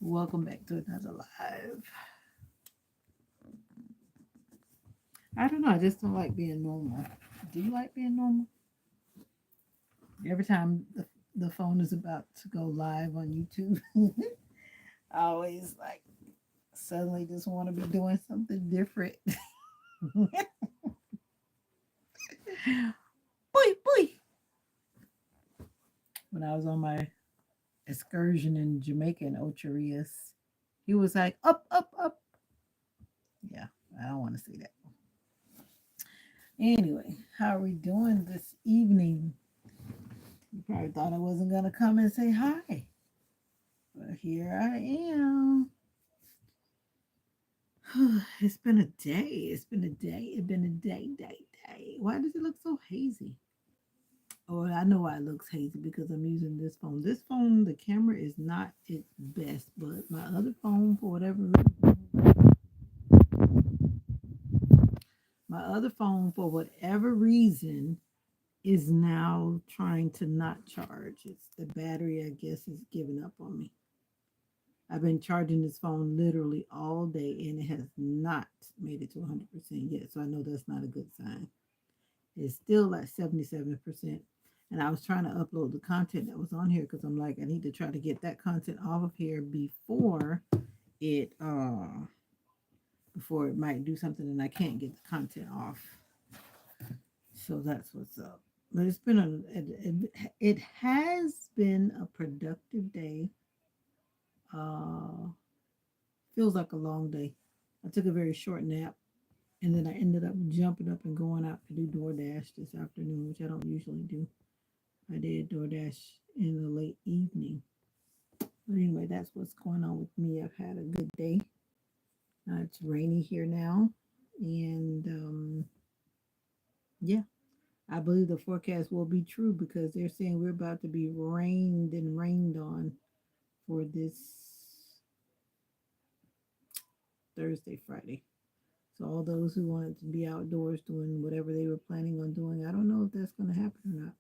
Welcome back to another live. I don't know. I just don't like being normal. Do you like being normal? Every time the phone is about to go live on YouTube, I always like suddenly just want to be doing something different. Boy, boy. When I was on my excursion in Jamaica in Ocherias, he was like, up, up, up. Yeah, I don't want to see that. Anyway, how are we doing this evening? You probably thought I wasn't going to come and say hi, but here I am. It's been a day. It's been a day. It's been a day. Why does it look so hazy? Oh, I know why it looks hazy because I'm using this phone. This phone, the camera is not its best, but my other phone, for whatever reason, my other phone, for whatever reason, is now trying to not charge. It's the battery, I guess, is giving up on me. I've been charging this phone literally all day and it has not made it to 100% yet. So I know that's not a good sign. It's still at 77%. And I was trying to upload the content that was on here because I'm like, I need to try to get that content off of here it before it might do something and I can't get the content off. So that's what's up. But it's been it has been a productive day. Uh Feels like a long day. I took a very short nap and then I ended up jumping up and going out to do DoorDash this afternoon, which I don't usually do. I did DoorDash in the late evening. But anyway, that's what's going on with me. I've had a good day. It's rainy here now. And yeah, I believe the forecast will be true because they're saying we're about to be rained and rained on for this Thursday, Friday. So all those who wanted to be outdoors doing whatever they were planning on doing, I don't know if that's going to happen or not.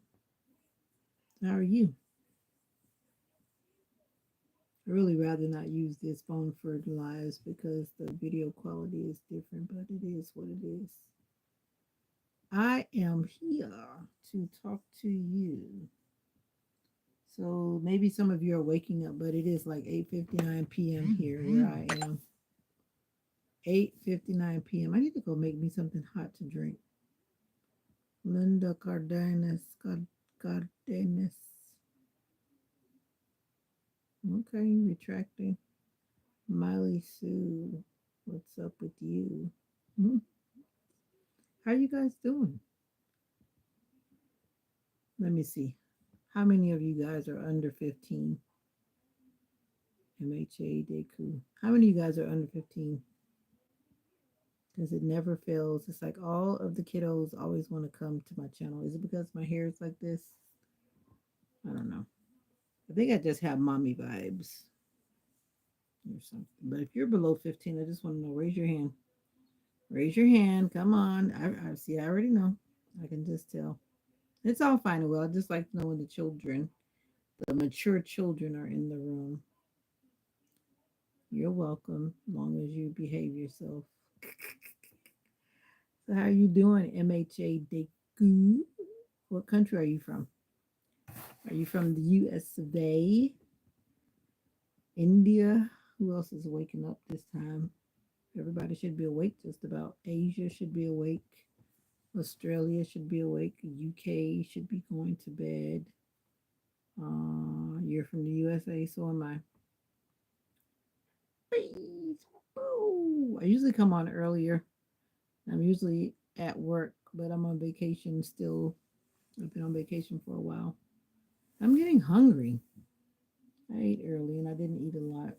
How are you? I really rather not use this phone for lives because the video quality is different, but it is what it is. I am here to talk to you. So maybe some of you are waking up, but it is like 8:59 p.m. here where I am. 8:59 p.m. I need to go make me something hot to drink. Linda Cardenas. Okay, retracting. Miley Sue, what's up with you? Hmm. How you guys doing? Let me see. How many of you guys are under 15? MHA Deku. How many of you guys are under 15? Because it never fails. It's like all of the kiddos always want to come to my channel. Is it because my hair is like this? I don't know. I think I just have mommy vibes or something. But if you're below 15, I just want to know, raise your hand. Raise your hand. Come on. I see. I already know. I can just tell. It's all fine and well. I just like to know when the mature children are in the room. You're welcome, as long as you behave yourself. So how are you doing, MHA Deku? What country are you from? Are you from the US of A? India? Who else is waking up this time? Everybody should be awake just about. Asia should be awake. Australia should be awake. UK should be going to bed. You're from the USA, so am I. I usually come on earlier. I'm usually at work, but I'm on vacation still. I've been on vacation for a while. I'm getting hungry. I ate early and I didn't eat a lot.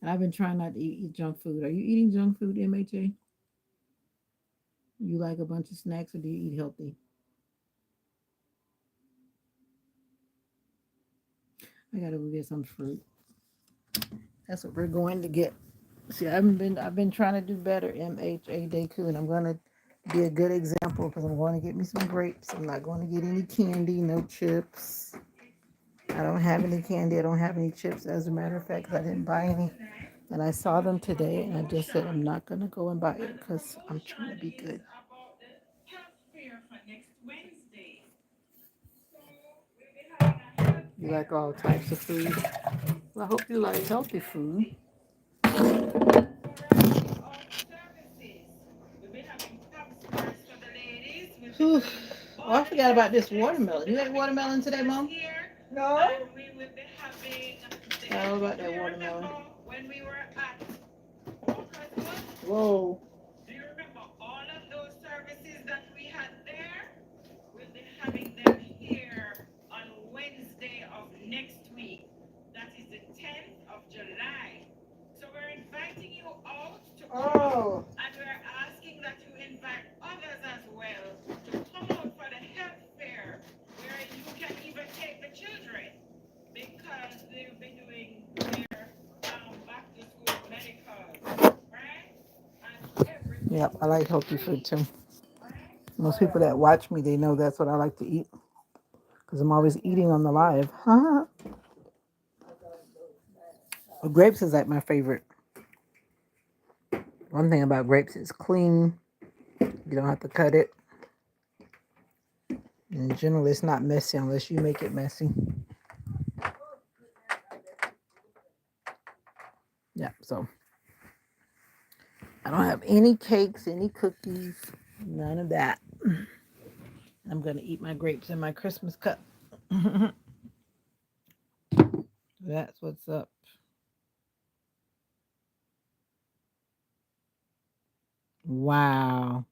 And I've been trying not to eat junk food. Are you eating junk food, MHA? You like a bunch of snacks or do you eat healthy? I gotta go get some fruit. That's what we're going to get. See, I've been trying to do better, MHA Deku, and I'm gonna be a good example because I'm going to get me some grapes. I'm not going to get any candy, no chips. I don't have any candy. I don't have any chips. As a matter of fact, I didn't buy any. And I saw them today, and I just said I'm not gonna go and buy it because I'm trying to be good. You like all types of food. Well, I hope you like healthy food. Whew. Oh, I forgot about this watermelon. You ate watermelon today, Mom? No. How about that watermelon? Whoa. Oh. Yep, I like healthy food too. Most people that watch me, they know that's what I like to eat because I'm always eating on the live. Grapes is like my favorite. One thing about grapes is clean. You don't have to cut it. In general, it's not messy unless you make it messy. Yeah, so I don't have any cakes, any cookies, none of that. I'm going to eat my grapes in my Christmas cup. That's what's up. Wow.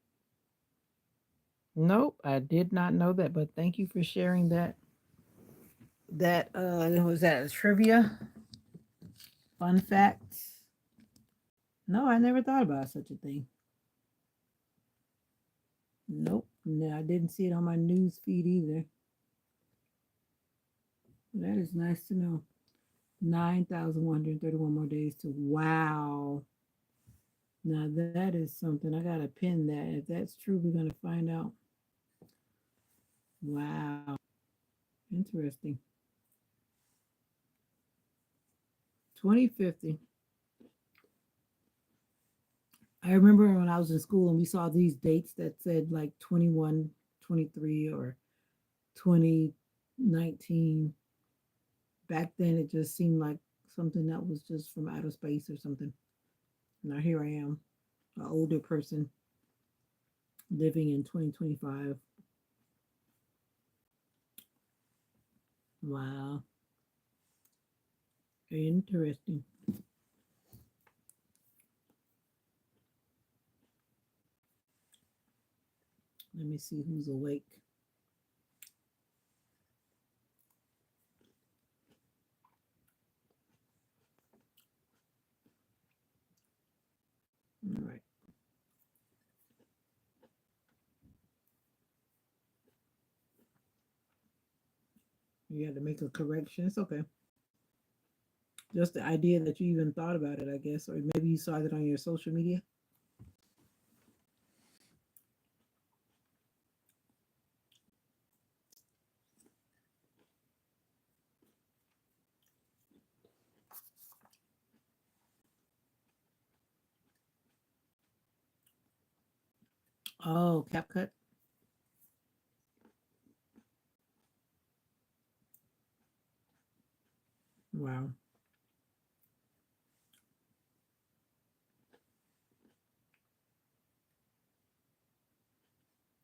Nope, I did not know that, but thank you for sharing that. That was that a trivia? Fun facts? No, I never thought about such a thing. Nope. No, I didn't see it on my news feed either. That is nice to know. 9,131 more days to wow. Now that is something. I gotta pin that. If that's true, we're gonna find out. Wow. Interesting. 2050. I remember when I was in school and we saw these dates that said like 21, 23, or 2019. Back then it just seemed like something that was just from outer space or something. Now here I am, an older person living in 2025. Wow. Interesting. Let me see who's awake. All right. You had to make a correction. It's okay. Just the idea that you even thought about it, I guess, or maybe you saw it on your social media. Oh, CapCut. Wow.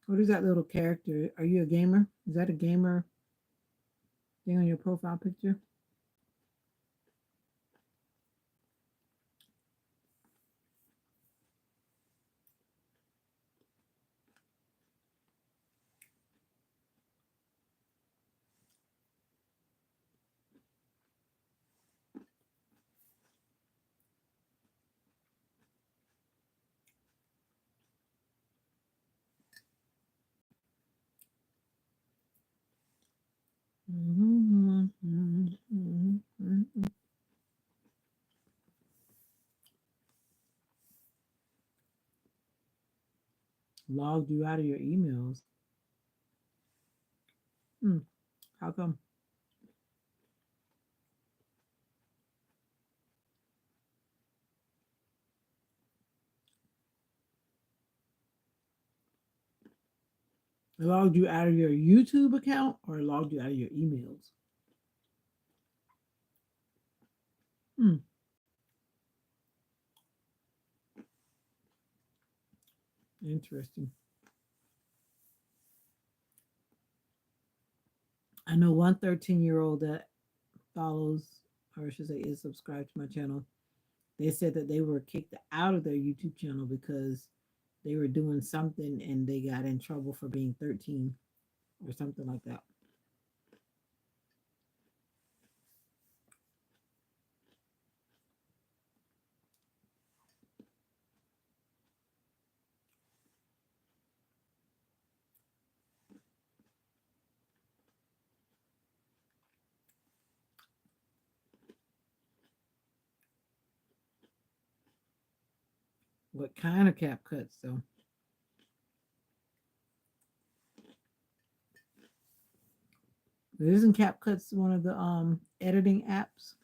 What is that little character? Are you a gamer? Is that a gamer thing on your profile picture? Mm-hmm, mm-hmm, mm-hmm, mm-hmm. Logged you out of your emails. Hmm. How come? It logged you out of your YouTube account or it logged you out of your emails? Hmm, interesting. I know one 13-year old that follows, or I should say is subscribed to my channel. They said that they were kicked out of their YouTube channel because they were doing something and they got in trouble for being 13 or something like that. What kind of cap cuts though? Isn't CapCut's one of the editing apps?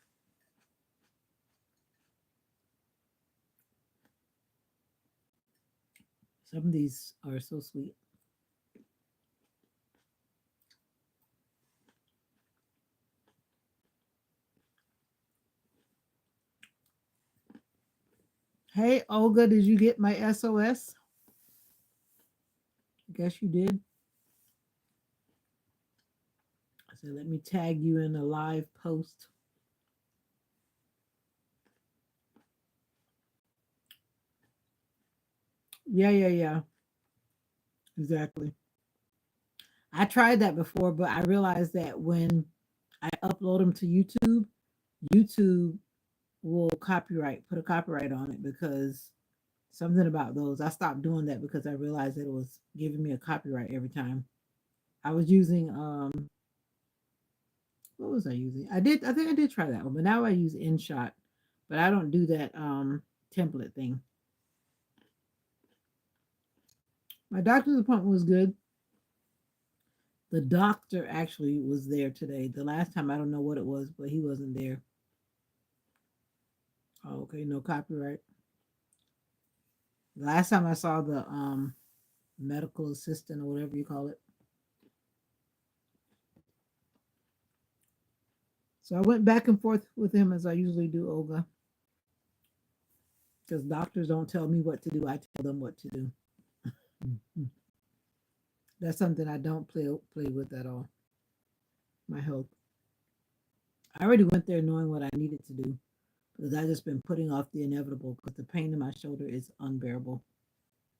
Some of these are so sweet. Hey Olga, did you get my SOS? I guess you did. I said let me tag you in a live post. Yeah, yeah, yeah. Exactly. I tried that before, but I realized that when I upload them to YouTube, YouTube will put a copyright on it because something about those. I stopped doing that because I realized that it was giving me a copyright every time. I was using what was I using? I think I did try that one, but now I use InShot, but I don't do that template thing. My doctor's appointment was good. The doctor actually was there today. The last time I don't know what it was, but he wasn't there. Oh, okay, no copyright. The last time I saw the medical assistant or whatever you call it. So I went back and forth with him as I usually do, Olga, because doctors don't tell me what to do. I tell them what to do. Mhm. That's something I don't play with at all. My health. I already went there knowing what I needed to do because I just been putting off the inevitable because the pain in my shoulder is unbearable.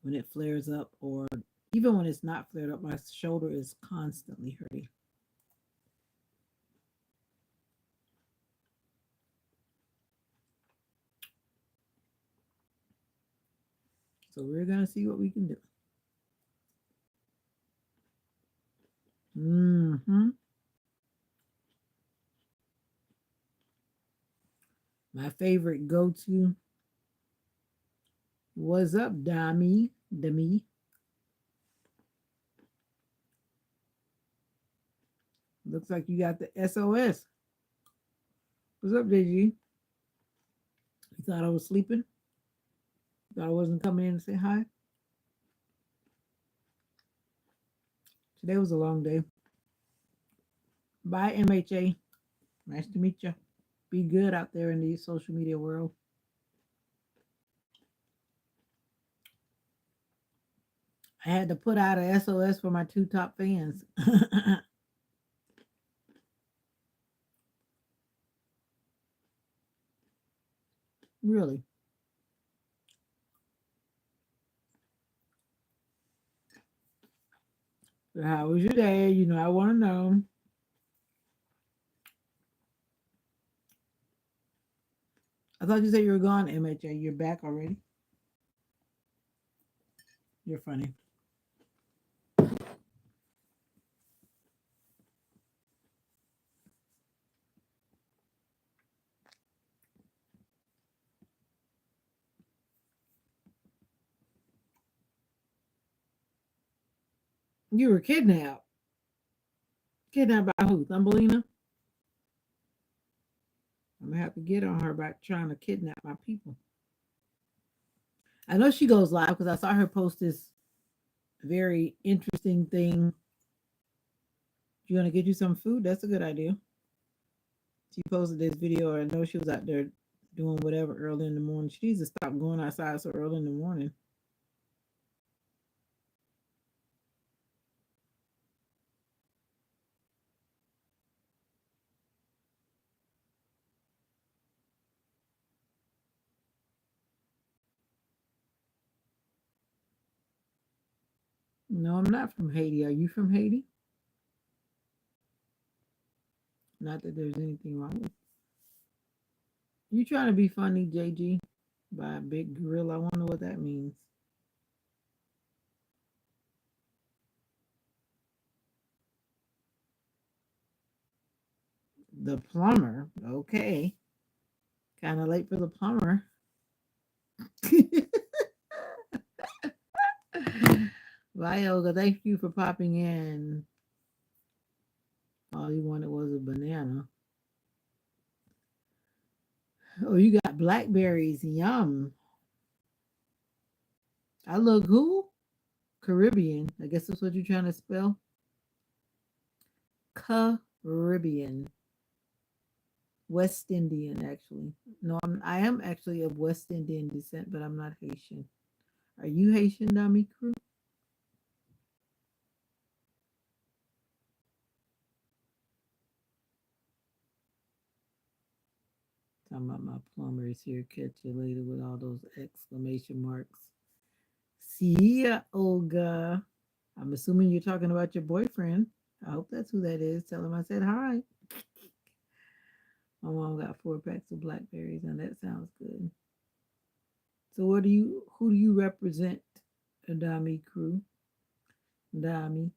When it flares up, or even when it's not flared up, my shoulder is constantly hurting. So we're gonna see what we can do. Hmm. My favorite go-to. What's up, Dami? Demi. Looks like you got the SOS. What's up, JG? You thought I was sleeping? You thought I wasn't coming in to say hi? Today was a long day. Bye, MHA. Nice to meet you. Be good out there in the social media world. I had to put out a SOS for my two top fans. Really. So how was your day? You know, I want to know. I thought you said you were gone, MHA. You're back already? You're funny. You were kidnapped. Kidnapped by who? Thumbelina? I'm gonna have to get on her about trying to kidnap my people. I know she goes live because I saw her post this very interesting thing. You want to get you some food? That's a good idea. She posted this video. I know she was out there doing whatever early in the morning. She needs to stop going outside so early in the morning. No, I'm not from Haiti. Are you from Haiti? Not that there's anything wrong with you. Trying to be funny, JG, by a big gorilla. I wonder what that means. The plumber. Okay. Kind of late for the plumber. Viola, thank you for popping in. All you wanted was a banana. Oh, you got blackberries. Yum. I look who? Caribbean. I guess that's what you're trying to spell. Caribbean. West Indian, actually. No, I am actually of West Indian descent, but I'm not Haitian. Are you Haitian, Dami Crew? Talking about my plumber is here. Catch you later with all those exclamation marks. See ya, Olga. I'm assuming you're talking about your boyfriend. I hope that's who that is. Tell him I said hi. My mom got 4 packs of blackberries, and that sounds good. So, who do you represent, Adami Crew? Dami,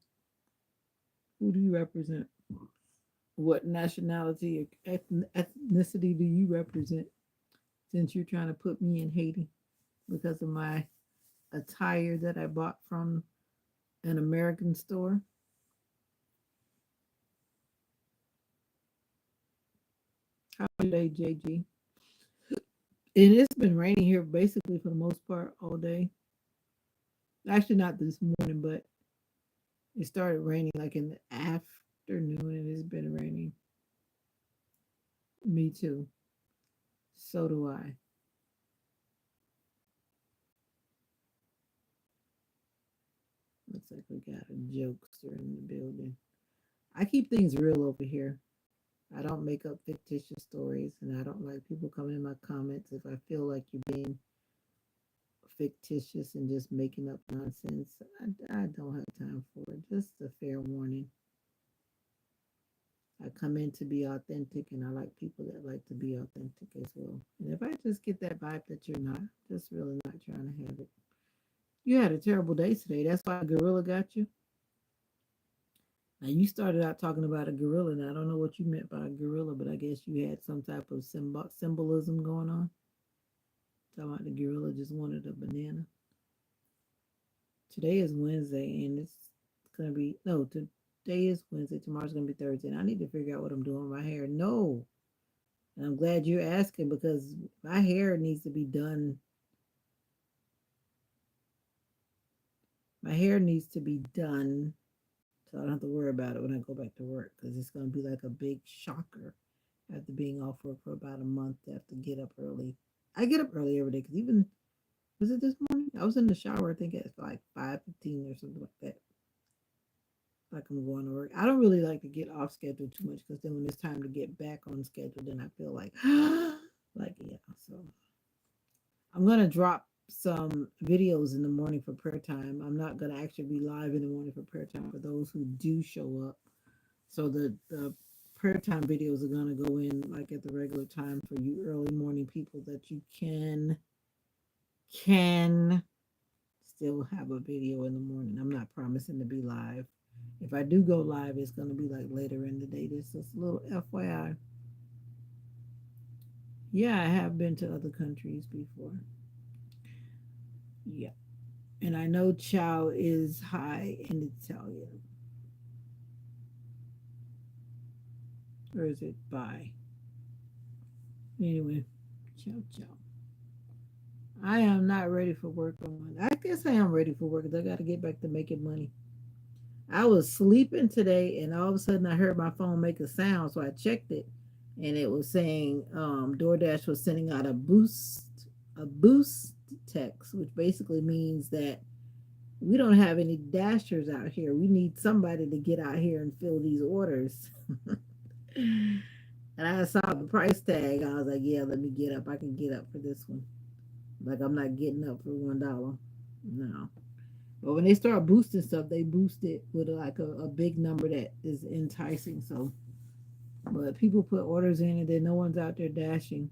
who do you represent? What nationality or ethnicity do you represent? Since you're trying to put me in Haiti because of my attire that I bought from an American store. How are you today, JG? And it's been raining here basically for the most part all day. Actually, not this morning, but it started raining like in the afternoon, and it's been raining. Me too. So do I. Looks like we got a jokester in the building. I keep things real over here. I don't make up fictitious stories, and I don't like people coming in my comments if I feel like you're being fictitious and just making up nonsense. I don't have time for it. Just a fair warning. I come in to be authentic, and I like people that like to be authentic as well. And if I just get that vibe that you're not, just really not trying to have it. You had a terrible day today. That's why a gorilla got you. Now you started out talking about a gorilla, and I don't know what you meant by a gorilla, but I guess you had some type of symbolism going on. Talking about the gorilla just wanted a banana. Today is Wednesday, and it's gonna be no. Today is Wednesday. Tomorrow's gonna be Thursday, and I need to figure out what I'm doing with my hair. No, and I'm glad you're asking because my hair needs to be done. My hair needs to be done, so I don't have to worry about it when I go back to work because it's gonna be like a big shocker after being off work for about a month to have to get up early. I get up early every day because even was it this morning? I was in the shower. I think at like 5:15 or something like that. Like I'm going to work. I don't really like to get off schedule too much because then when it's time to get back on schedule, then I feel like, like yeah. So I'm gonna drop some videos in the morning for prayer time. I'm not gonna actually be live in the morning for prayer time for those who do show up. So the prayer time videos are gonna go in like at the regular time for you early morning people that you can still have a video in the morning. I'm not promising to be live. If I do go live, it's going to be like later in the day. This is a little FYI. Yeah, I have been to other countries before. Yeah. And I know ciao is hi in Italian. Or is it bye? Anyway, ciao, ciao. I am not ready for work on. I guess I am ready for work because I got to get back to making money. I was sleeping today, and all of a sudden I heard my phone make a sound, so I checked it, and it was saying DoorDash was sending out a boost text, which basically means that we don't have any dashers out here. We need somebody to get out here and fill these orders. And I saw the price tag. I was like, yeah, let me get up. I can get up for this one. Like, I'm not getting up for $1. No. But when they start boosting stuff, they boost it with like a big number that is enticing. So, but people put orders in and then no one's out there dashing.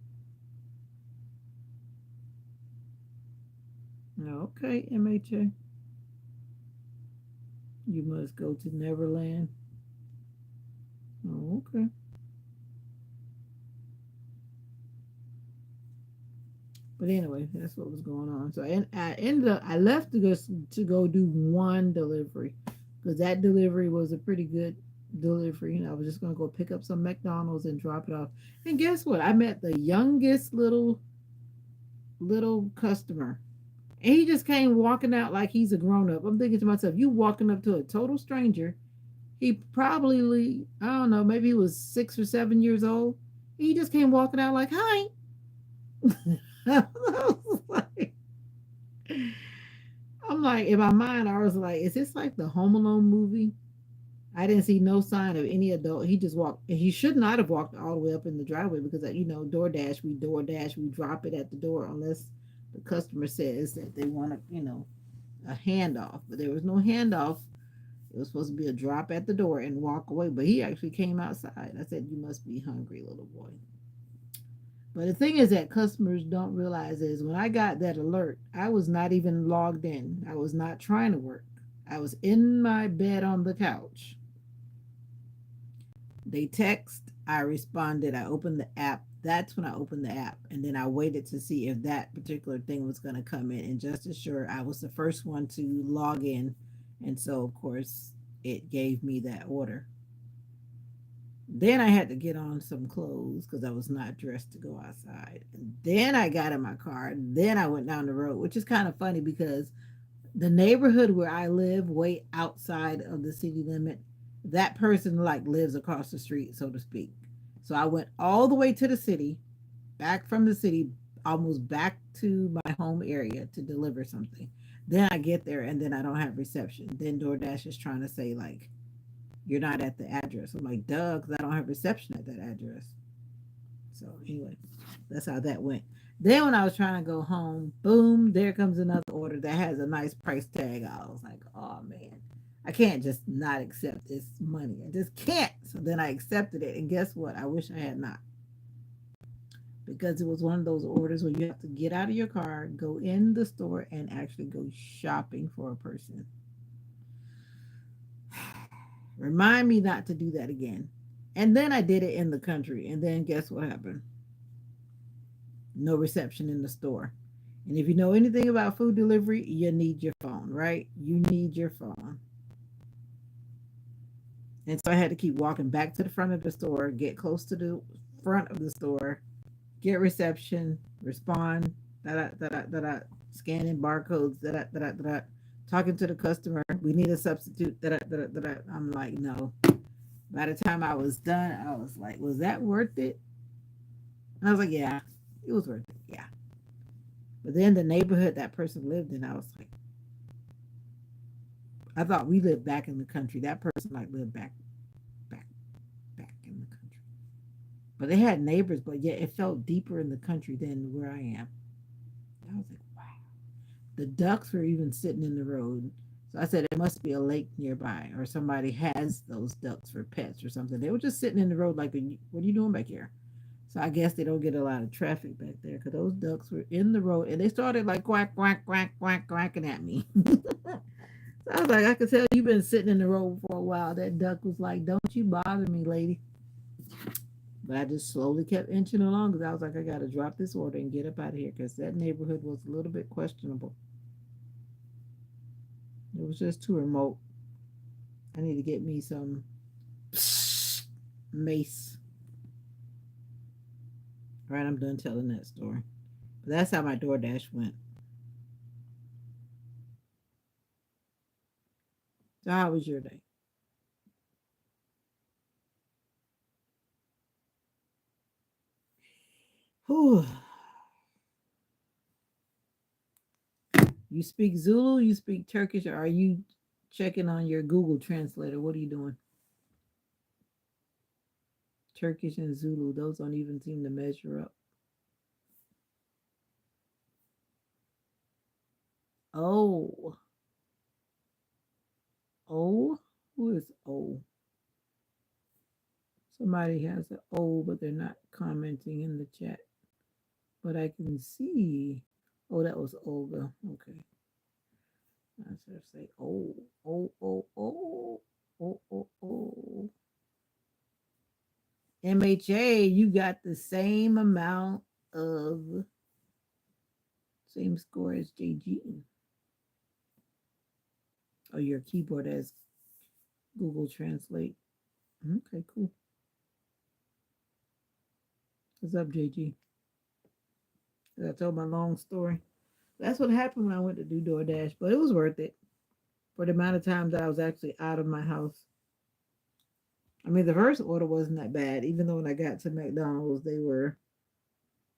Okay, MHA, you must go to Neverland. Okay. But anyway, that's what was going on. So and I ended up I left to go do one delivery because that delivery was a pretty good delivery. And I was just gonna go pick up some McDonald's and drop it off. And guess what? I met the youngest little customer. And he just came walking out like he's a grown up. I'm thinking to myself, you walking up to a total stranger. He probably, I don't know, maybe he was 6 or 7 years old. He just came walking out like, hi. I was like, I'm like, in my mind, I was like, is this like the Home Alone movie? I didn't see no sign of any adult. He just walked. He should not have walked all the way up in the driveway because, DoorDash, we drop it at the door unless the customer says that they want a handoff. But there was no handoff. It was supposed to be a drop at the door and walk away. But he actually came outside. I said, "You must be hungry, little boy." But the thing is that customers don't realize is when I got that alert, I was not even logged in. I was not trying to work. I was in my bed on the couch. They text, I responded, I opened the app. That's when I opened the app. And then I waited to see if that particular thing was going to come in. And just as sure, I was the first one to log in. And so, of course, it gave me that order. Then I had to get on some clothes because I was not dressed to go outside. And then I got in my car. Then I went down the road, which is kind of funny because the neighborhood where I live, way outside of the city limit, that person like lives across the street, so to speak. So I went all the way to the city, back from the city, almost back to my home area to deliver something. Then I get there and then I don't have reception. Then DoorDash is trying to say like you're not at the address. I'm like, duh, because I don't have reception at that address. So anyway, that's how that went. Then when I was trying to go home, boom, there comes another order that has a nice price tag. I was like, oh man, I can't just not accept this money. I just can't. So then I accepted it. And guess what? I wish I had not. Because it was one of those orders where you have to get out of your car, go in the store, and actually go shopping for a person. Remind me not to do that again. And then I did it in the country. And then guess what happened? No reception in the store. And if you know anything about food delivery, you need your phone, right? You need your phone. And so I had to keep walking back to the front of the store, get close to the front of the store, get reception, respond, da da da da da da, scanning barcodes, da da da da da, talking to the customer. We need a substitute, da da da da da. I'm like, no. By the time I was done, I was like, was that worth it? And I was like, yeah, it was worth it. Yeah. But then the neighborhood that person lived in, I was like, I thought we lived back in the country. That person like lived back, back in the country. But they had neighbors, but yet it felt deeper in the country than where I am. I was like, wow. The ducks were even sitting in the road. So I said, it must be a lake nearby, or somebody has those ducks for pets or something. They were just sitting in the road, like, what are you doing back here? So I guess they don't get a lot of traffic back there because those ducks were in the road and they started like quack, quack, quack, quack, quacking at me. So I was like, I could tell you've been sitting in the road for a while. That duck was like, don't you bother me, lady. But I just slowly kept inching along because I was like, I got to drop this order and get up out of here because that neighborhood was a little bit questionable. It was just too remote. I need to get me some mace. All right, I'm done telling that story. That's how my DoorDash went. So how was your day? Whew. You speak Zulu, you speak Turkish, or are you checking on your Google translator? What are you doing? Turkish and Zulu, those don't even seem to measure up. Oh, O? Who is O? Somebody has an O, but they're not commenting in the chat. But I can see. Oh, that was Olga. Okay. I should say O. O, O, O. O, O, O. MHA, you got the same amount of same score as JG. Oh, your keyboard has Google Translate. Okay, cool. What's up, JG? I told my long story. That's what happened when I went to do DoorDash, but it was worth it for the amount of time that I was actually out of my house. I mean, the first order wasn't that bad, even though when I got to McDonald's, they were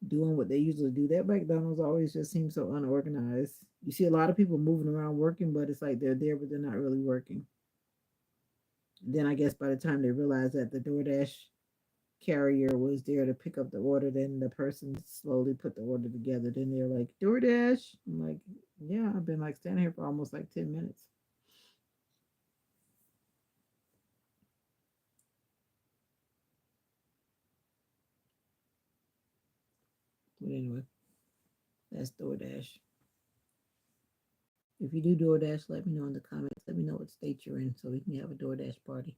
doing what they usually do. That McDonald's always just seems so unorganized. You see a lot of people moving around working, but it's like they're there, but they're not really working. Then I guess by the time they realized that the DoorDash carrier was there to pick up the order, then the person slowly put the order together. Then they're like, DoorDash. I'm like, yeah, I've been like standing here for almost like 10 minutes. But anyway, that's DoorDash. If you do DoorDash, let me know in the comments. Let me know what state you're in so we can have a DoorDash party.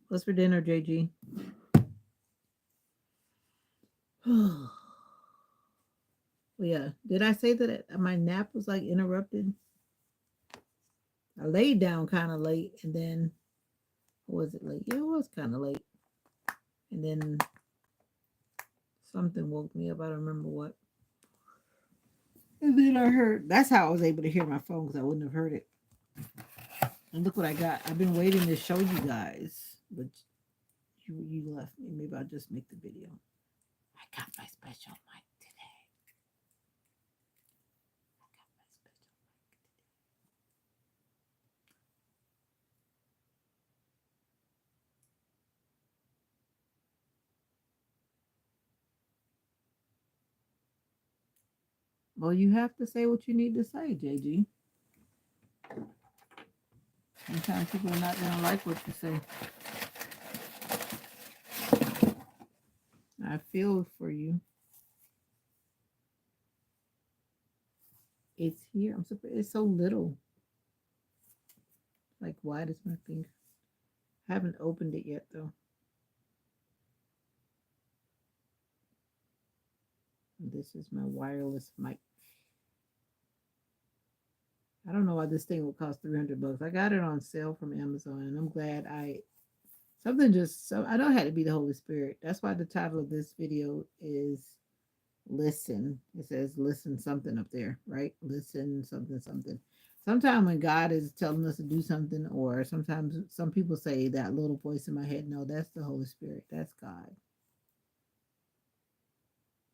What's for dinner, JG? Well, yeah. Did I say that my nap was like interrupted? I laid down kind of late, and then was it late? Yeah, it was kind of late, and then something woke me up. I don't remember what. And then I heard. That's how I was able to hear my phone because I wouldn't have heard it. And look what I got. I've been waiting to show you guys, but you left me. Maybe I'll just make the video. I got my special mic today. I got my special mic today. Well, you have to say what you need to say, JG. Sometimes people are not gonna like what you say. I feel for you. It's here. I'm surprised. It's so little. Like, why does my finger? I haven't opened it yet, though. This is my wireless mic. I don't know why this thing will cost $300. I got it on sale from Amazon, and I'm glad I something just so I know it had to be the Holy Spirit. That's why the title of this video is listen. It says listen something up there, right? Listen something something. Sometimes when God is telling us to do something, or sometimes some people say that little voice in my head, no, that's the Holy Spirit. That's God.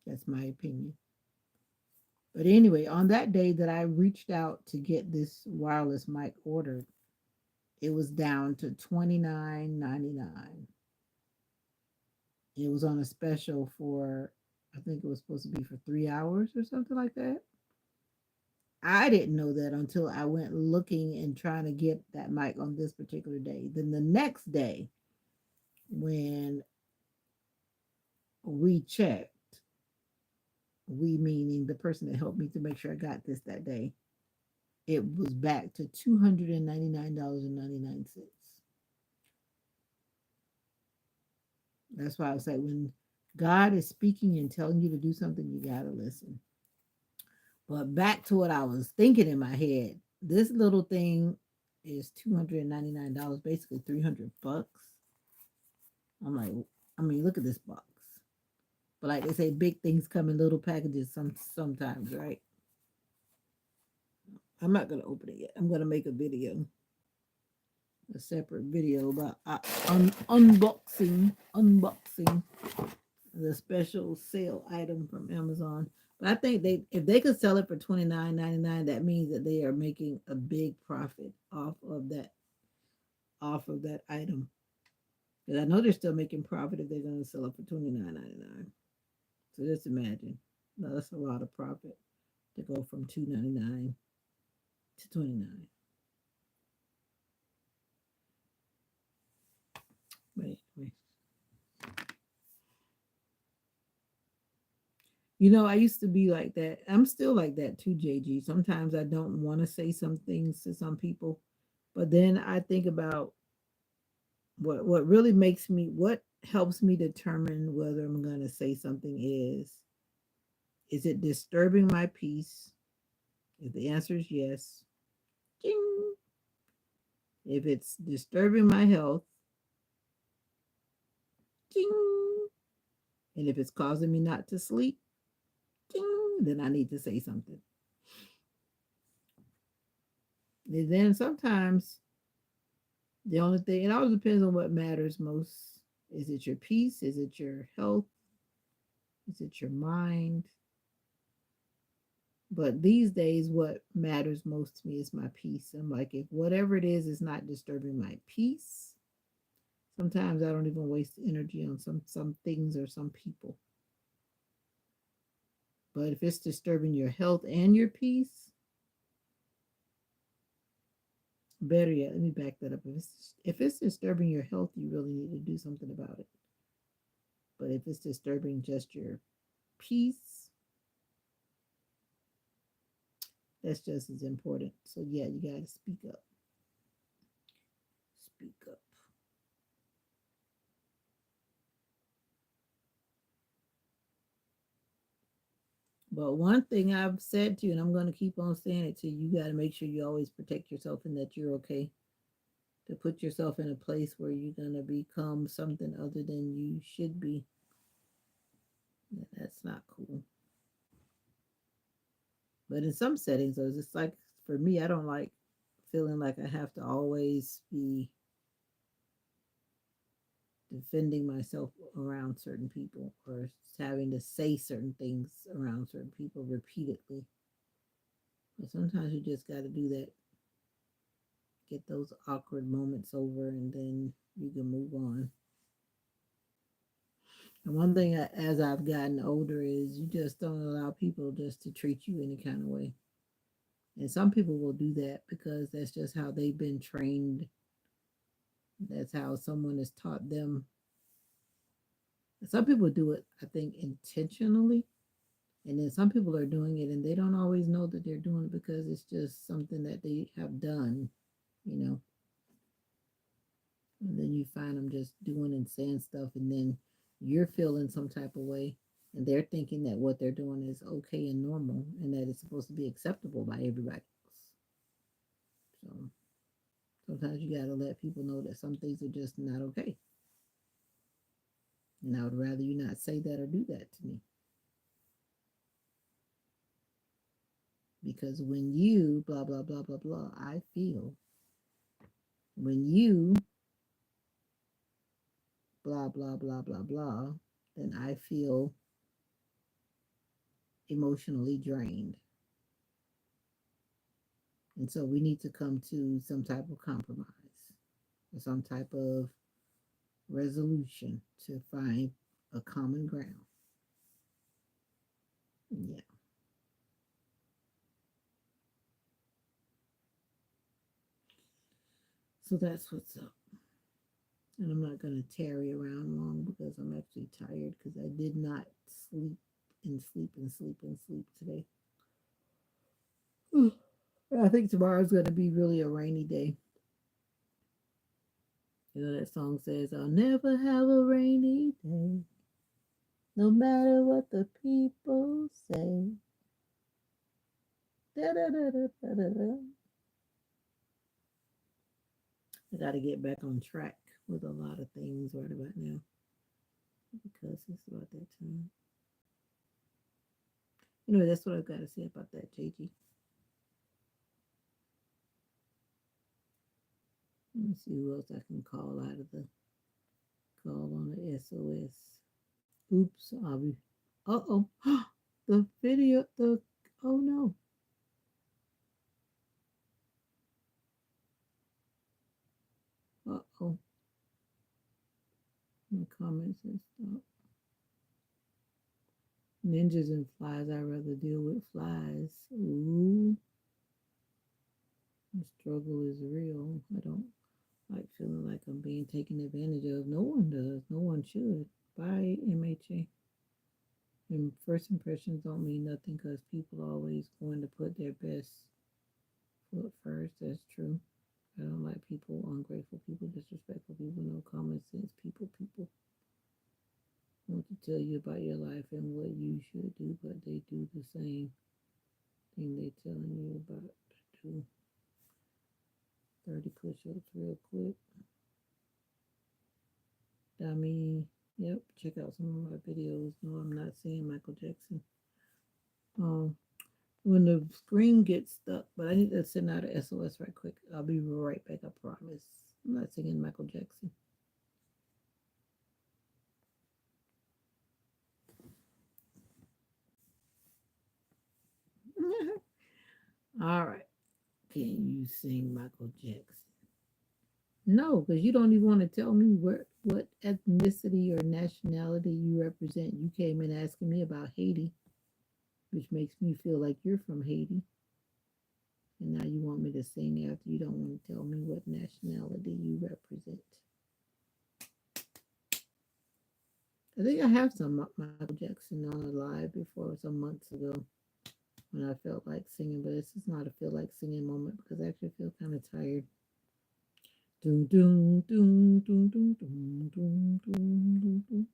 That's my opinion. But anyway, on that day that I reached out to get this wireless mic ordered, it was down to $29.99. It was on a special for, I think it was supposed to be for 3 hours or something like that. I didn't know that until I went looking and trying to get that mic on this particular day. Then the next day, when we checked, we meaning the person that helped me to make sure I got this that day, it was back to $299.99. That's why I was like, when God is speaking and telling you to do something, you got to listen. But back to what I was thinking in my head, this little thing is $299, basically $300. I'm like, I mean, look at this box. But like they say, big things come in little packages sometimes, right? I'm not gonna open it yet. I'm gonna make a video, a separate video about unboxing the special sale item from Amazon. But I think if they could sell it for $29.99, that means that they are making a big profit off of that item. Because I know they're still making profit if they're going to sell it for $29.99. So just imagine, no, that's a lot of profit to go from $2.99 to $29. But anyway, I used to be like that. I'm still like that too, JG. Sometimes I don't want to say some things to some people, but then I think about what really makes me what helps me determine whether I'm going to say something is it disturbing my peace? If the answer is yes, ding. If it's disturbing my health, ding. And if it's causing me not to sleep, ding, then I need to say something. And then sometimes the only thing, it always depends on what matters most. Is it your peace? Is it your health? Is it your mind? But these days, what matters most to me is my peace. I'm like, if whatever it is not disturbing my peace, sometimes I don't even waste energy on some things or some people. But if it's disturbing your health and your peace, better yet, let me back that up. If it's disturbing your health, you really need to do something about it. But if it's disturbing just your peace, that's just as important. So yeah, you got to speak up. Speak up. But one thing I've said to you, and I'm going to keep on saying it to you, you got to make sure you always protect yourself and that you're okay. To put yourself in a place where you're going to become something other than you should be. That's not cool. But in some settings, though, it's like for me, I don't like feeling like I have to always be defending myself around certain people or having to say certain things around certain people repeatedly. But sometimes you just got to do that, get those awkward moments over, and then you can move on. And one thing as I've gotten older is you just don't allow people just to treat you any kind of way. And some people will do that because that's just how they've been trained. That's how someone has taught them. Some people do it, I think, intentionally. And then some people are doing it and they don't always know that they're doing it because it's just something that they have done, you know. And then you find them just doing and saying stuff, and then you're feeling some type of way. And they're thinking that what they're doing is okay and normal and that it's supposed to be acceptable by everybody else. So sometimes you got to let people know that some things are just not okay. And I would rather you not say that or do that to me. Because when you blah, blah, blah, blah, blah, I feel. When you blah, blah, blah, blah, blah, then I feel emotionally drained. And so we need to come to some type of compromise or some type of resolution to find a common ground. Yeah. So that's what's up. And I'm not going to tarry around long because I'm actually tired because I did not sleep and sleep and sleep and sleep today. I think tomorrow's going to be really a rainy day. You know, that song says, I'll never have a rainy day, no matter what the people say. Da, da, da, da, da, da, da. I got to get back on track with a lot of things right about now. because it's about that time. Anyway, that's what I've got to say about that, JG. Let me see who else I can call out of the call on the SOS. Oops, I'll be. Uh oh. The video, oh no. Uh oh. The comments and stuff. Ninjas and flies, I'd rather deal with flies. Ooh, the struggle is real. I don't like feeling like I'm being taken advantage of. No one does. No one should. Bye, MHA. And first impressions don't mean nothing because people are always going to put their best foot first. That's true. I don't like people, ungrateful people, disrespectful people, no common sense people. Want to tell you about your life and what you should do, but they do the same thing they telling you about to do. 30 push-ups real quick. Dummy. Yep, check out some of my videos. No, I'm not saying Michael Jackson. Um, when the screen gets stuck, but I need to send out a SOS right quick. I'll be right back, I promise. I'm not singing Michael Jackson. All right. Can you sing Michael Jackson? No, because you don't even want to tell me what ethnicity or nationality you represent. You came in asking me about Haiti, which makes me feel like you're from Haiti. And now you want me to sing after you don't want to tell me what nationality you represent. I think I have some Michael Jackson on a live before some months ago when I felt like singing, but this is not a feel like singing moment because I actually feel kind of tired. Doom, doom, doom, doom, doom, doom, doom, doom, doom, doom.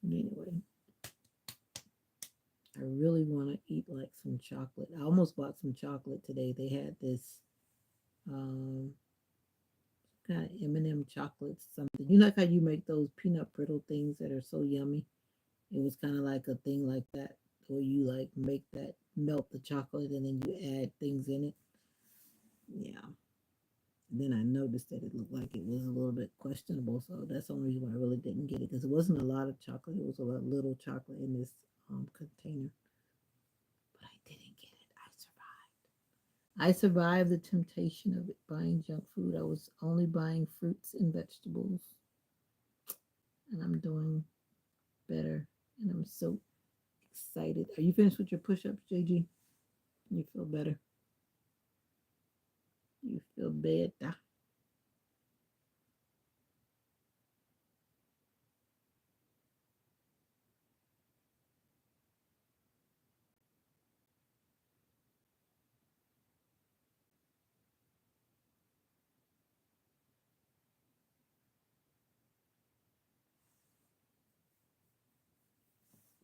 But anyway, I really want to eat like some chocolate. I almost bought some chocolate today. They had this um, kind of M&M chocolates, something. You know, like how you make those peanut brittle things that are so yummy. It was kind of like a thing like that, where you like make that melt the chocolate and then you add things in it. Yeah. Then I noticed that it looked like it was a little bit questionable, so that's the only reason why I really didn't get it because it wasn't a lot of chocolate. It was a lot little chocolate in this container, but I didn't get it. I survived. I survived the temptation of it, buying junk food. I was only buying fruits and vegetables, and I'm doing better, and I'm so excited. Are you finished with your push-ups, JG? You feel better? You feel better?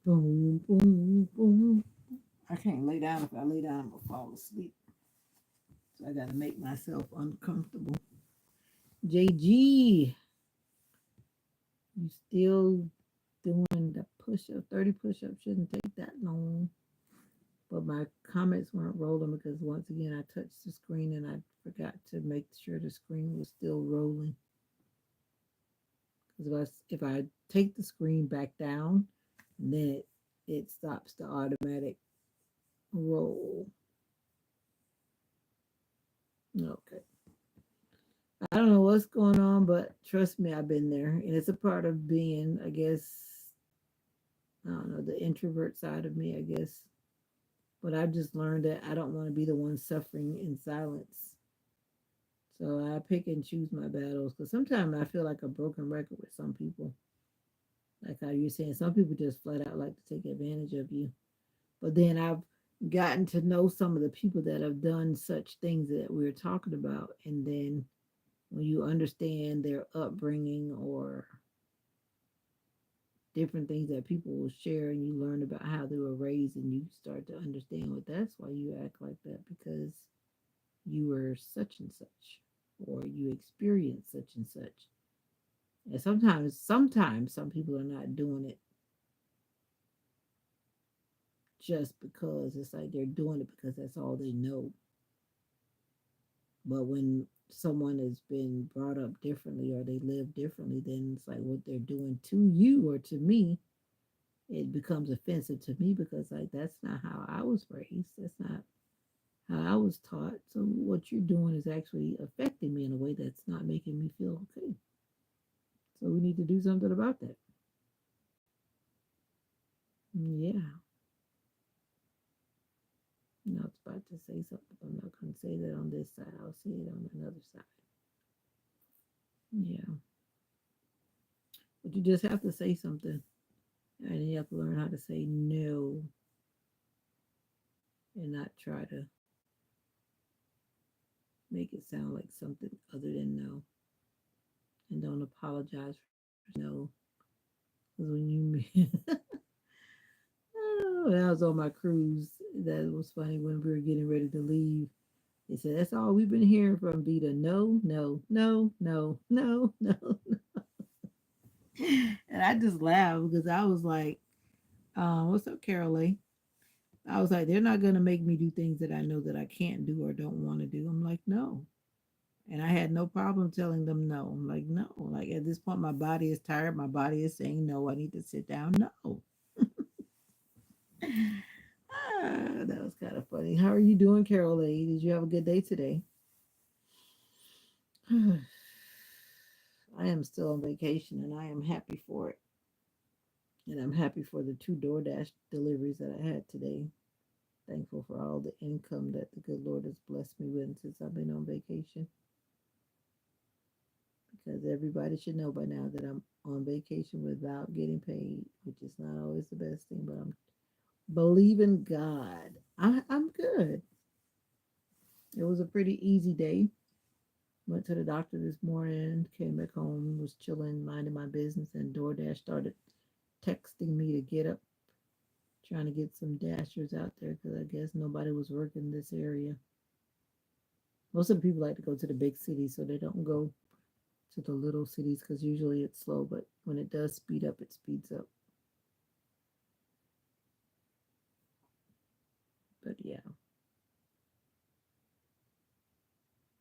Boom, boom, boom. I can't lay down. If I lay down, I'm gonna fall asleep. So I gotta make myself uncomfortable. JG, you still doing the push up? 30 push ups shouldn't take that long. But my comments weren't rolling because once again I touched the screen and I forgot to make sure the screen was still rolling. Because if I take the screen back down, then it stops the automatic roll. Okay. I don't know what's going on, but trust me, I've been there. And it's a part of being, I guess, I don't know, the introvert side of me, I guess. But I've just learned that I don't want to be the one suffering in silence. So I pick and choose my battles because sometimes I feel like a broken record with some people. Like how you're saying, some people just flat out like to take advantage of you. But then I've gotten to know some of the people that have done such things that we're talking about. And then when you understand their upbringing or different things that people will share and you learn about how they were raised and you start to understand what that's why you act like that because you were such and such. or you experience such and such. And sometimes some people are not doing it just because it's like they're doing it because that's all they know. But when someone has been brought up differently or they live differently, then it's like what they're doing to you or to me, it becomes offensive to me because like that's not how I was raised. That's not how I was taught. So what you're doing is actually affecting me in a way that's not making me feel okay. So we need to do something about that. Yeah. I was about to say something, but I'm not going to say that on this side. I'll say it on another side. Yeah. But you just have to say something. And you have to learn how to say no and not try to make it sound like something other than no. And don't apologize for no. Because when you, oh, when I was on my cruise, that was funny when we were getting ready to leave. They said, that's all we've been hearing from Vita. No, no, no, no, no, no. And I just laughed because I was like, what's up, Carol A? I was like, they're not going to make me do things that I know that I can't do or don't want to do. I'm like, no. And I had no problem telling them no. I'm like, no. Like at this point, my body is tired. My body is saying no. I need to sit down. No. That was kind of funny. How are you doing, Carol A? Did you have a good day today? I am still on vacation and I am happy for it. And I'm happy for the 2 DoorDash deliveries that I had today. Thankful for all the income that the good Lord has blessed me with since I've been on vacation. Because everybody should know by now that I'm on vacation without getting paid, which is not always the best thing, but I'm believing God. I'm good. It was a pretty easy day. Went to the doctor this morning, came back home, was chilling, minding my business, and DoorDash started texting me to get up, trying to get some dashers out there because I guess nobody was working this area. Most of the people like to go to the big cities, so they don't go to the little cities because usually it's slow, but when it does speed up, it speeds up. But yeah,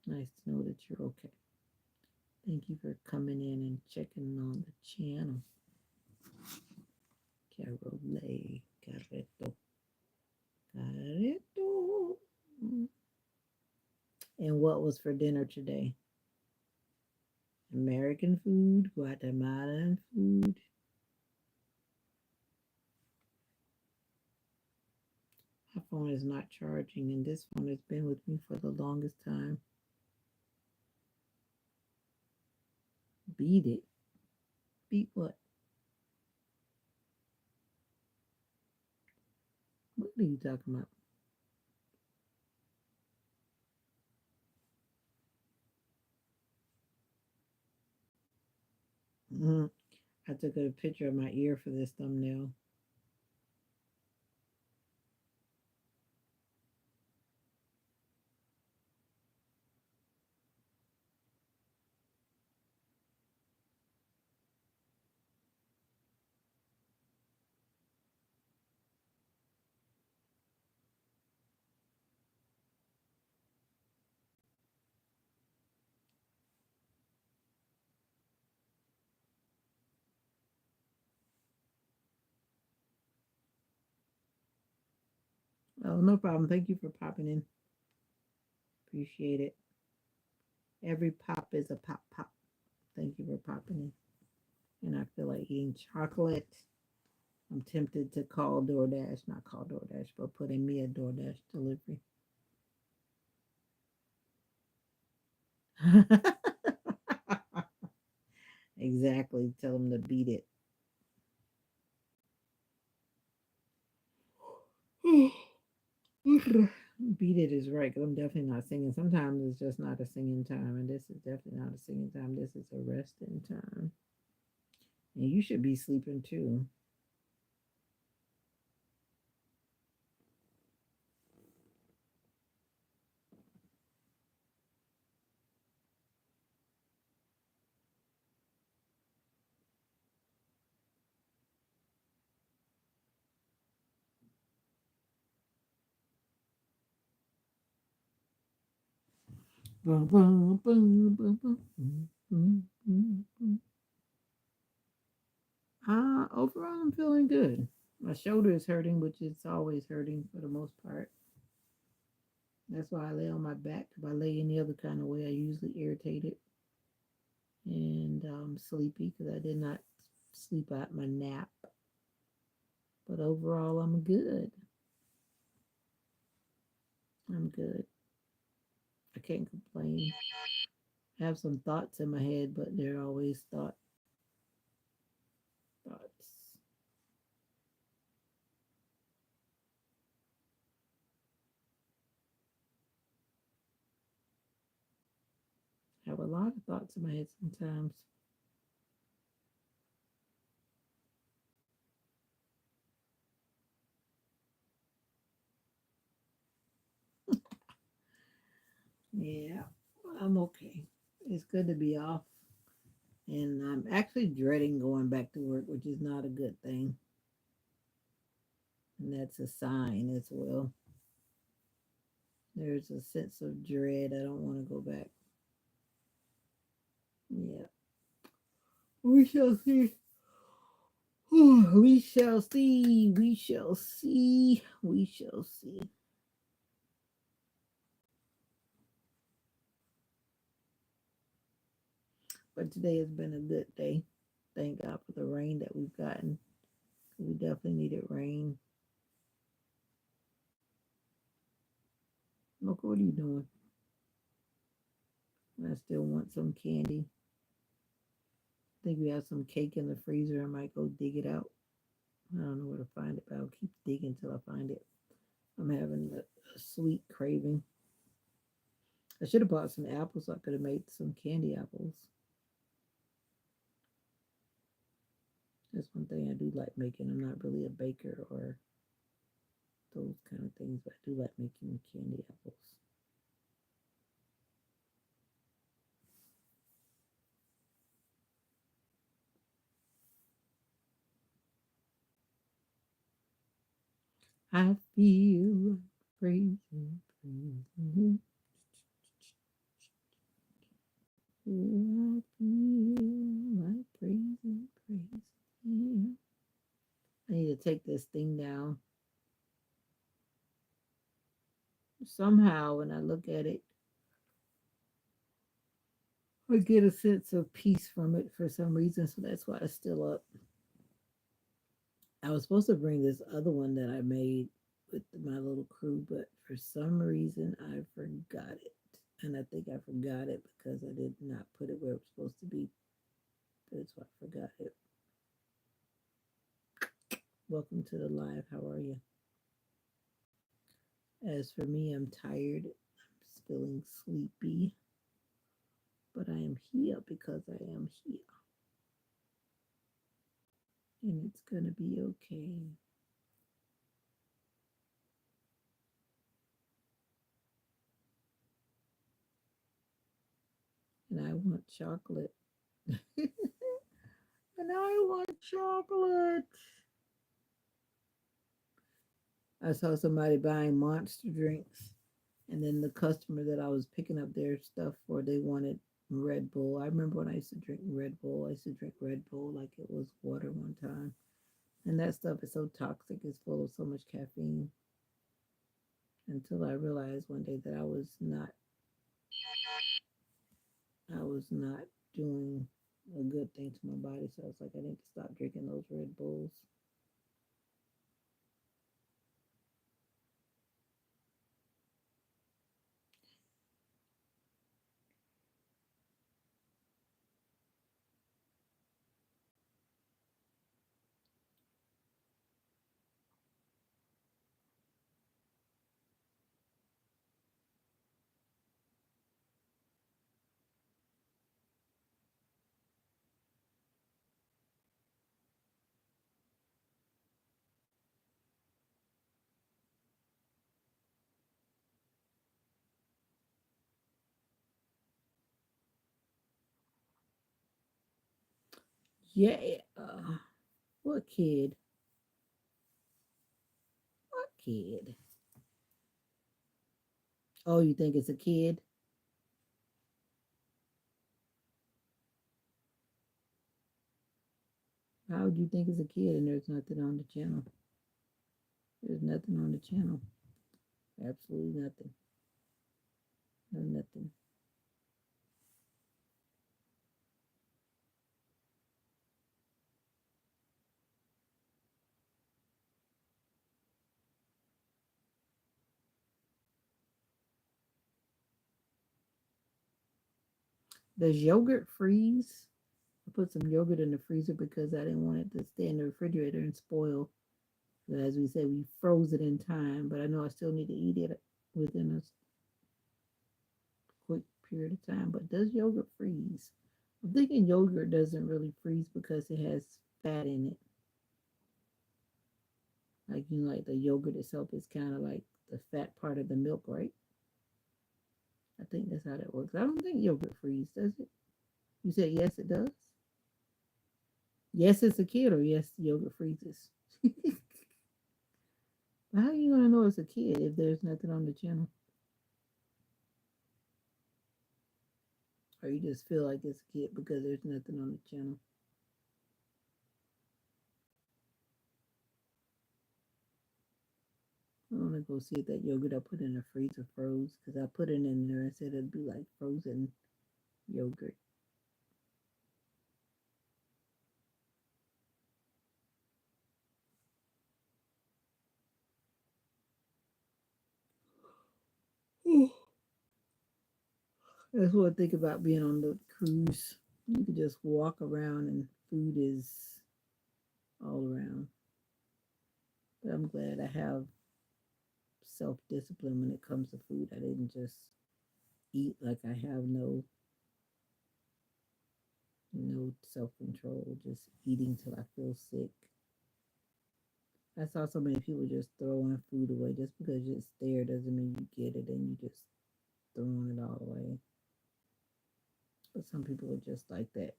nice to know that you're okay. Thank you for coming in and checking on the channel. Carole Carreto. Carreto. And what was for dinner today? American food, Guatemalan food. My phone is not charging, and this phone has been with me for the longest time. Beat it. Beat what? What are you talking about? Mhm. I took a picture of my ear for this thumbnail. Oh, no problem. Thank you for popping in. Appreciate it. Every pop is a pop pop. Thank you for popping in. And I feel like eating chocolate. I'm tempted to call DoorDash, not call DoorDash, but put in me a DoorDash delivery. Exactly. Tell them to beat it. Beat it is right because I'm definitely not singing. Sometimes it's just not a singing time, and this is definitely not a singing time. This is a resting time. And you should be sleeping too. Boom, boom, boom, boom, boom, boom. Overall, I'm feeling good. My shoulder is hurting, which is always hurting for the most part. That's why I lay on my back. If I lay any other kind of way, I usually irritated and sleepy because I did not sleep out my nap. But overall, I'm good. I'm good. I can't complain. I have some thoughts in my head, but they're always thoughts. I have a lot of thoughts in my head sometimes. Yeah, I'm okay. It's good to be off. And I'm actually dreading going back to work, which is not a good thing. And that's a sign as well. There's a sense of dread. I don't want to go back. Yeah. We shall see. We shall see. We shall see. We shall see. But today has been a good day. Thank God for the rain that we've gotten. We definitely needed rain. Look, what are you doing? I still want some candy. I think we have some cake in the freezer. I might go dig it out. I don't know where to find it, but I'll keep digging till I find it. I'm having a sweet craving. I should have bought some apples. So I could have made some candy apples. That's one thing I do like making. I'm not really a baker or those kind of things, but I do like making candy apples. I feel praising, praising. I feel like praising, praising. I need to take this thing down. Somehow, when I look at it, I get a sense of peace from it for some reason. So that's why it's still up. I was supposed to bring this other one that I made with my little crew, but for some reason I forgot it. And I think I forgot it because I did not put it where it was supposed to be. That's why I forgot it. Welcome to the live. How are you? As for me, I'm tired. I'm feeling sleepy. But I am here because I am here. And it's going to be okay. And I want chocolate. And I want chocolate. I saw somebody buying monster drinks. And then the customer that I was picking up their stuff for, they wanted Red Bull. I remember when I used to drink Red Bull. I used to drink Red Bull like it was water one time. And that stuff is so toxic. It's full of so much caffeine. Until I realized one day that I was not doing a good thing to my body. So I was like, I need to stop drinking those Red Bulls. Yeah. What kid? What kid? Oh, you think it's a kid? How would you think as a kid and there's nothing on the channel? There's nothing on the channel. Absolutely nothing. No nothing. Does yogurt freeze? I put some yogurt in the freezer because I didn't want it to stay in the refrigerator and spoil. But as we said, we froze it in time, but I know I still need to eat it within a quick period of time. But does yogurt freeze? I'm thinking yogurt doesn't really freeze because it has fat in it. Like like the yogurt itself is kind of like the fat part of the milk, right? I think that's how that works. I don't think yogurt freeze, does it? You said yes, it does. Yes, it's a kid, or yes, yogurt freezes. How are you gonna know it's a kid if there's nothing on the channel? Or you just feel like it's a kid because there's nothing on the channel? I want to go see if that yogurt I put in the freezer froze because I put it in there and said it'd be like frozen yogurt. That's what I think about being on the cruise. You can just walk around and food is all around. But I'm glad I have self discipline when it comes to food. I didn't just eat like I have no self control, just eating till I feel sick. I saw so many people just throwing food away just because it's there doesn't mean you get it and you just throwing it all away. But some people are just like that.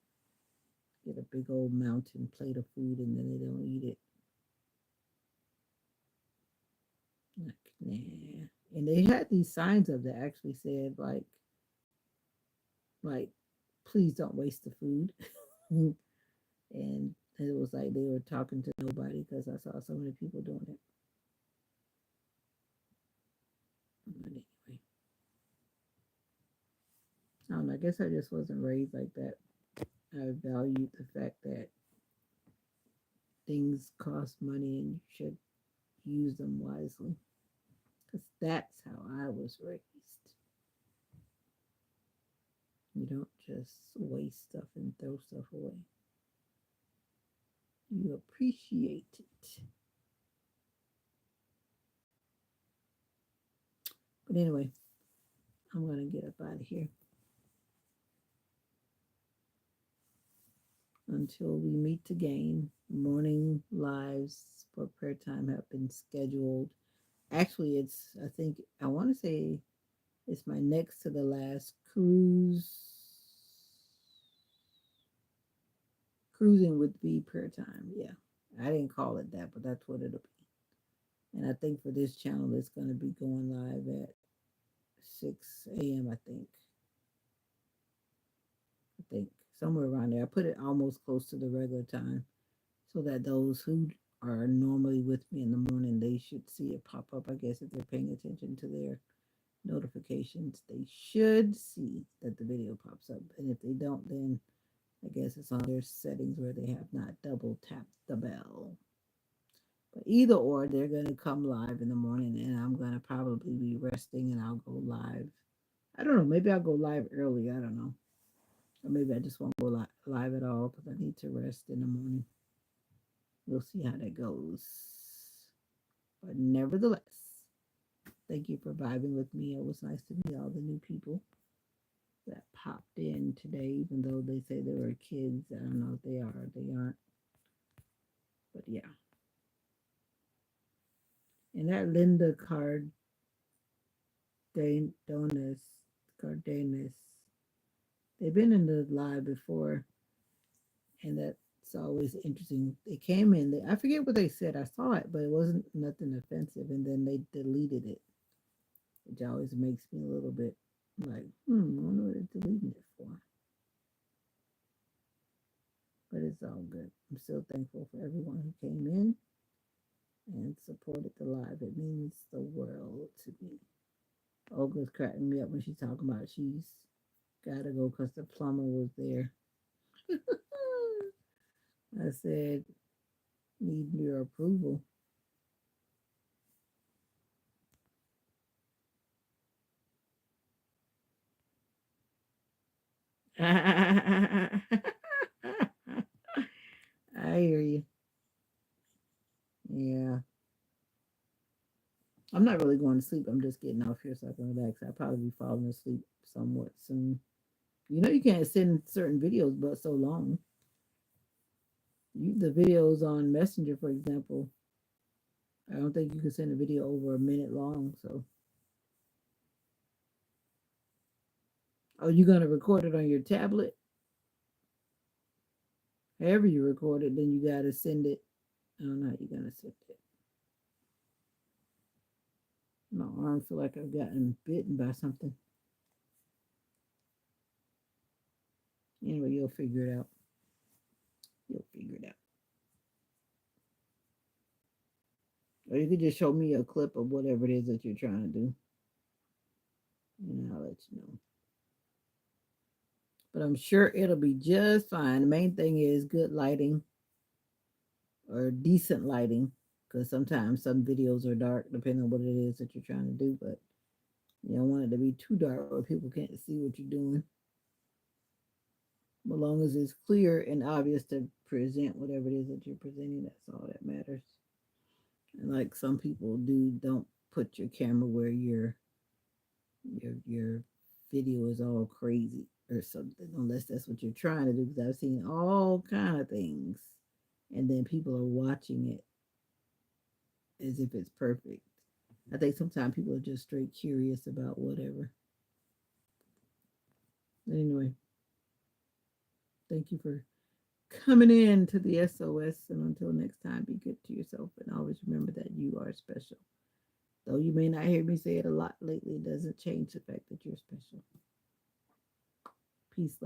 Get a big old mountain plate of food and then they don't eat it. Like, nah. And they had these signs up that actually said like, please don't waste the food. And it was like they were talking to nobody because I saw so many people doing it. But anyway, I don't know. I guess I just wasn't raised like that. I valued the fact that things cost money and you should use them wisely because that's how I was raised. You don't just waste stuff and throw stuff away. You appreciate it. But anyway, I'm going to get up out of here. Until we meet again, morning lives for prayer time have been scheduled. Actually, I think, I want to say it's my next to the last cruising with V prayer time. Yeah, I didn't call it that, but that's what it'll be. And I think for this channel, it's going to be going live at 6 a.m. I think somewhere around there. I put it almost close to the regular time so that those who are normally with me in the morning, they should see it pop up. I guess if they're paying attention to their notifications, they should see that the video pops up. And if they don't, then I guess it's on their settings where they have not double tapped the bell. But either or, they're going to come live in the morning, and I'm going to probably be resting and I'll go live. I don't know. Maybe I'll go live early. I don't know. Or maybe I just won't go live at all because I need to rest in the morning. We'll see how that goes. But nevertheless, thank you for vibing with me. It was nice to meet all the new people that popped in today, even though they say they were kids. I don't know if they are or they aren't. But yeah. And that Linda Cardenas, they've been in the live before, and that's always interesting. They came in, I forget what they said. I saw it, but it wasn't nothing offensive, and then they deleted it, which always makes me a little bit like, I wonder what they're deleting it for. But it's all good. I'm still thankful for everyone who came in and supported the live. It means the world to me. Olga's cracking me up when she's talking about she's got to go because the plumber was there. I said, need your approval. I hear you. Yeah. I'm not really going to sleep. I'm just getting off here so I can relax. I'll probably be falling asleep somewhat soon. You know, you can't send certain videos but so long. The videos on Messenger, for example, I don't think you can send a video over a minute long. So, are you going to record it on your tablet? However you record it, then you got to send it. I don't know how you're going to send it. My arm feel like I've gotten bitten by something. Anyway, you'll figure it out. You'll figure it out. Or you could just show me a clip of whatever it is that you're trying to do, and I'll let you know. But I'm sure it'll be just fine. The main thing is good lighting or decent lighting, because sometimes some videos are dark depending on what it is that you're trying to do. But you don't want it to be too dark where people can't see what you're doing. As long as it's clear and obvious to present whatever it is that you're presenting, that's all that matters. And like some people do, don't put your camera where your video is all crazy or something, unless that's what you're trying to do. Because I've seen all kind of things, and then people are watching it as if it's perfect. I think sometimes people are just straight curious about whatever. Anyway, thank you for coming in to the SOS. And until next time, be good to yourself. And always remember that you are special. Though you may not hear me say it a lot lately, it doesn't change the fact that you're special. Peace, love.